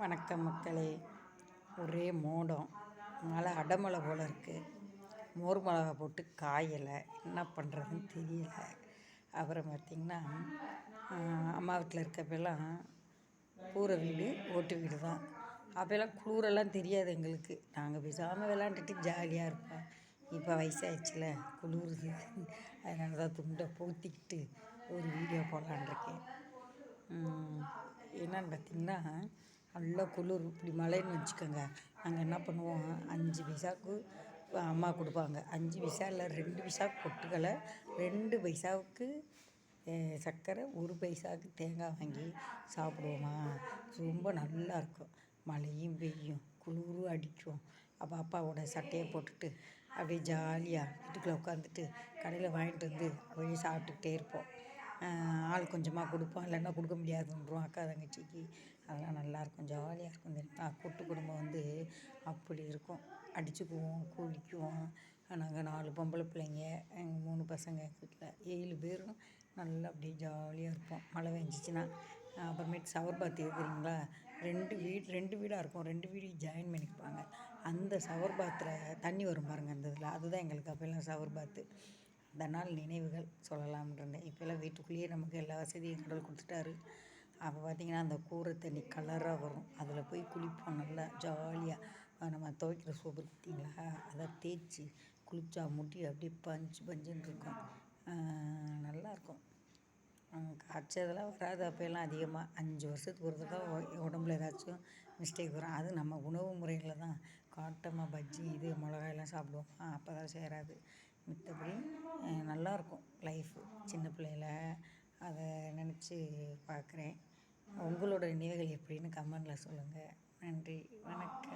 வணக்கம் மக்களே. ஒரே மோடம், மழை அடமழை போல் இருக்குது. மோர் மிளகா போட்டு காயலை, என்ன பண்ணுறதுன்னு தெரியல. அப்புறம் பார்த்திங்கன்னா அம்மா வீட்டில் இருக்கப்பெல்லாம் கூரை வீடு, ஓட்டு வீடு தான். அப்போல்லாம் குளிரெல்லாம் தெரியாது எங்களுக்கு. நாங்கள் பேசாமல் விளாண்டுட்டு ஜாலியாக இருப்போம். இப்போ வயசாகிடுச்சுல, குளிருது. அதனால தான் துண்டை போத்திக்கிட்டு ஒரு வீடியோ போடலான்ருக்கேன். என்னன்னு பார்த்திங்கன்னா, நல்லா குளிர். இப்படி மழைன்னு வச்சுக்கோங்க, நாங்கள் என்ன பண்ணுவோம், 5 பைசாவுக்கு அம்மா கொடுப்பாங்க. 5 பைசா இல்லை, 2 பைசாவுக்கு பொட்டுக்கலை, 2 பைசாவுக்கு சர்க்கரை, 1 பைசாவுக்கு தேங்காய் வாங்கி சாப்பிடுவோமா. ரொம்ப நல்லாயிருக்கும். மழையும் பெய்யும், குளிரும் அடிக்கும். அப்போ அப்பாவோட சட்டையை போட்டுட்டு அப்படியே ஜாலியாக வீட்டுக்குள்ளே உட்காந்துட்டு கடையில் வாங்கிட்டு வந்து அப்படியே சாப்பிட்டுக்கிட்டே இருப்போம். ஆள் கொஞ்சமாக கொடுப்போம், இல்லைன்னா கொடுக்க முடியாதுன்றோம் அக்கா தங்கச்சிக்கு. அதெல்லாம் நல்லாயிருக்கும், ஜாலியாக இருக்கும். தெரியுமா, கூட்டு குடும்பம் அப்படி இருக்கும். அடிச்சுக்குவோம், குளிக்குவோம். நாங்கள் 4 பொம்பளை பிள்ளைங்க, எங்கள் 3 பசங்க, எங்கள் வீட்டில் 7 பேரும் நல்லா அப்படியே ஜாலியாக இருப்போம் மழை பெஞ்சிச்சின்னா. அப்புறமேட்டு ஷவர் பாத் இருக்கிறீங்களா, 2 வீடாக இருக்கும். 2 வீடையும் ஜாயின் பண்ணிப்பாங்க. அந்த ஷவர் பாத்தில் தண்ணி வரும் பாருங்கள், அந்த இதில் அதுதான் எங்களுக்கு அப்போல்லாம் ஷவர் பாத்து. அந்த நாள் நினைவுகள் சொல்லலாம்னு இருந்தேன். இப்போல்லாம் வீட்டுக்குள்ளேயே நமக்கு எல்லா வசதியும் கடவுள் கொடுத்துட்டாரு. அப்போ பார்த்திங்கன்னா அந்த கூரை தண்ணி கலராக வரும், அதில் போய் குளிப்போம் நல்லா ஜாலியாக. நம்ம துவைக்கிற சோப்பு பார்த்திங்களா, அதை தேய்ச்சி குளித்தா முடி அப்படியே பஞ்சுன்னு இருக்கும். நல்லாயிருக்கும். காய்ச்சதெல்லாம் வராது அப்போல்லாம். அதிகமாக 5 வருஷத்துக்கு ஒரு தடவை உடம்புல ஏதாச்சும் மிஸ்டேக் வரும். அது நம்ம உணவு முறையில் தான். காட்டமாக பஜ்ஜி மிளகாயெல்லாம் சாப்பிடுவோம், அப்போ தான் சேராது. மற்றபடி நல்லாயிருக்கும் லைஃபு. சின்ன பிள்ளையில அதை நினச்சி பார்க்குறேன். உங்களோட நினைவுகள் எப்படின்னு கமெண்டில் சொல்லுங்கள். நன்றி, வணக்கம்.